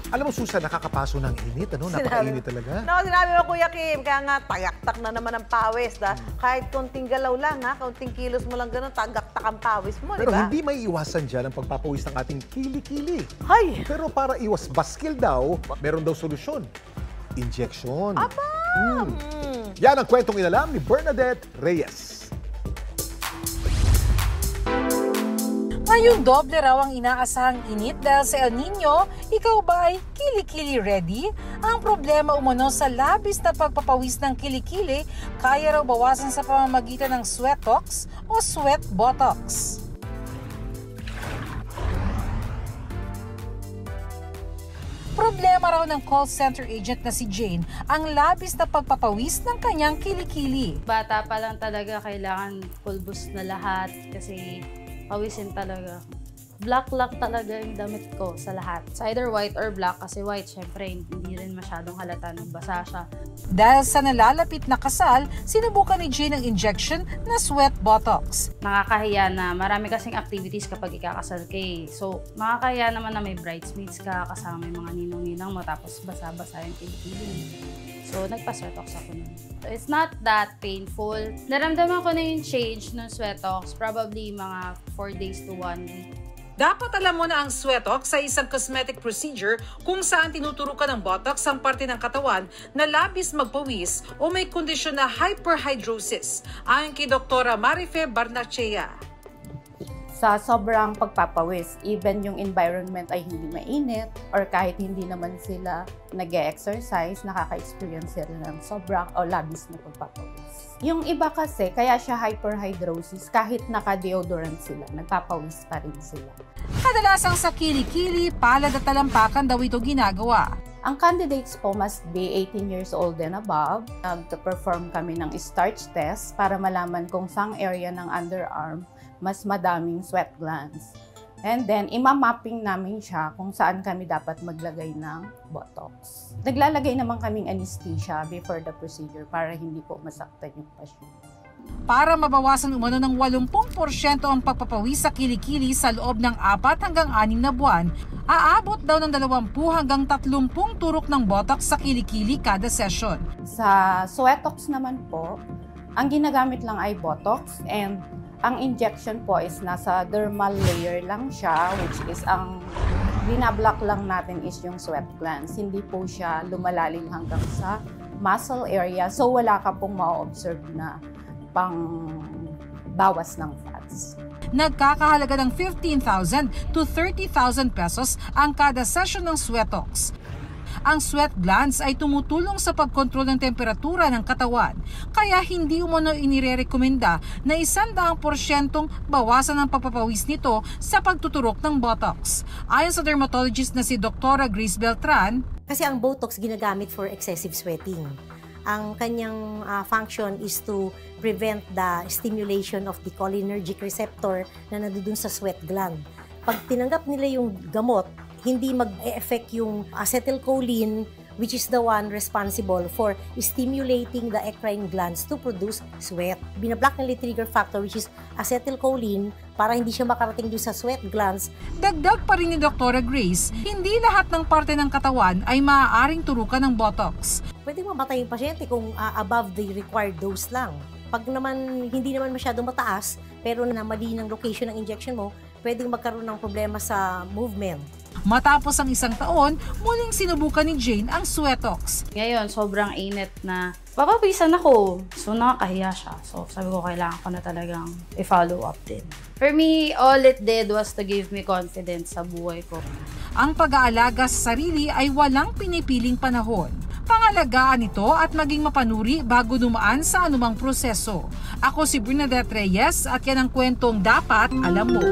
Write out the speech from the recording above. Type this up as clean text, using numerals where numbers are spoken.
Alam mo, Susan, nakakapaso ng init, ano? Napakainit talaga. No, sinabi mo, Kuya Kim, kaya nga tagaktak na naman ang pawis. Kahit konting galaw lang, konting kilos mo lang gano'n, tagaktak ang pawis mo, Pero di ba? hindi may iwasan dyan ang pagpapawis ng ating kili-kili. Hay! Pero para iwas baskil daw, meron daw solusyon. Injection. Aba! Yan ang kwentong inalam ni Bernadette Reyes. Ngayong doble raw ang inaasahang init dahil sa El Nino, ikaw ba ay kili-kili ready? Ang problema umano sa labis na pagpapawis ng kilikili, kaya raw bawasan sa pamamagitan ng sweatox o sweat botox. Problema raw ng call center agent na si Jane ang labis na pagpapawis ng kanyang kilikili. Bata pa lang talaga kailangan pulbos na lahat kasi pawisin talaga. Black lock talaga yung damit ko sa lahat. It's either white or black kasi white, syempre, hindi rin masyadong halata nung basa siya. Dahil sa nalalapit na kasal, sinubukan ni Jane ang injection na sweat botox. Nakakahiya na marami kasing activities kapag ikakasal kay. So, nakakahiya naman na may bridesmaids ka, kasama yung mga ninong-ninang mo, tapos basa-basa yung kilikili. So, nagpa-sweatox ako nun. So, it's not that painful. Naramdaman ko na yung change ng sweatox, probably mga 4 days to 1 week. Dapat alam mo na ang sweatox ay isang cosmetic procedure kung saan tinuturukan ng botox ang parte ng katawan na labis magpawis o may kondisyon na hyperhidrosis, ayon kay Dr. Marife Barnachea. Sa sobrang pagpapawis, even yung environment ay hindi mainit or kahit hindi naman sila nag-exercise, nakaka-experience sila ng sobrang o labis na pagpapawis. Yung iba kasi, kaya siya hyperhidrosis, kahit naka-deodorant sila, nagpapawis pa rin sila. Kadalasang sa kilikili, palad at talampakan daw ito ginagawa. Ang candidates po must be 18 years old and above. Nag-perform kami ng starch test para malaman kung saang area ng underarm mas madaming sweat glands. And then, imamapping namin siya kung saan kami dapat maglagay ng botox. Naglalagay naman kaming anesthesia before the procedure para hindi po masaktan yung patient. Para mabawasan umano ng 80% ang pagpapawis sa kilikili sa loob ng 4 hanggang 6 na buwan, aabot daw ng 20 hanggang 30 turok ng botox sa kilikili kada session. Sa sweatox naman po, ang ginagamit lang ay botox and ang injection po is nasa dermal layer lang siya, which is ang binablock lang natin is yung sweat glands. Hindi po siya lumalalim hanggang sa muscle area, so wala ka pong ma-observe na pang bawas ng fats. Nagkakahalaga ng 15,000 to 30,000 pesos ang kada session ng sweatox. Ang sweat glands ay tumutulong sa pagkontrol ng temperatura ng katawan, kaya hindi umano inirerekomenda na 100% bawasan ang pagpapawis nito sa pagtuturok ng botox. Ayon sa dermatologist na si Dr. Grace Beltran, kasi ang botox ginagamit for excessive sweating. Ang kanyang function is to prevent the stimulation of the cholinergic receptor na nandoon sa sweat gland. Pag tinanggap nila yung gamot, hindi mag-e-effect yung acetylcholine, which is the one responsible for stimulating the eccrine glands to produce sweat. Binablock nila yung trigger factor, which is acetylcholine, para hindi siya makarating doon sa sweat glands. Dagdag pa rin ni Dr. Grace, hindi lahat ng parte ng katawan ay maaaring turukan ng botox. Pwede mamatay yung pasyente kung above the required dose lang. Pag naman hindi naman masyadong mataas, pero na mali ng location ng injection mo, pwedeng magkaroon ng problema sa movement. Matapos ang 1 taon, muling sinubukan ni Jane ang sweatox. Ngayon, sobrang init na papawisan ako. So, nakakahiya siya. So, sabi ko, kailangan ko na talagang i-follow up din. For me, all it did was to give me confidence sa buhay ko. Ang pag-aalaga sa sarili ay walang pinipiling panahon. Pangalagaan ito at maging mapanuri bago dumaan sa anumang proseso. Ako si Bernadette Reyes at yan ang kwentong dapat alam mo.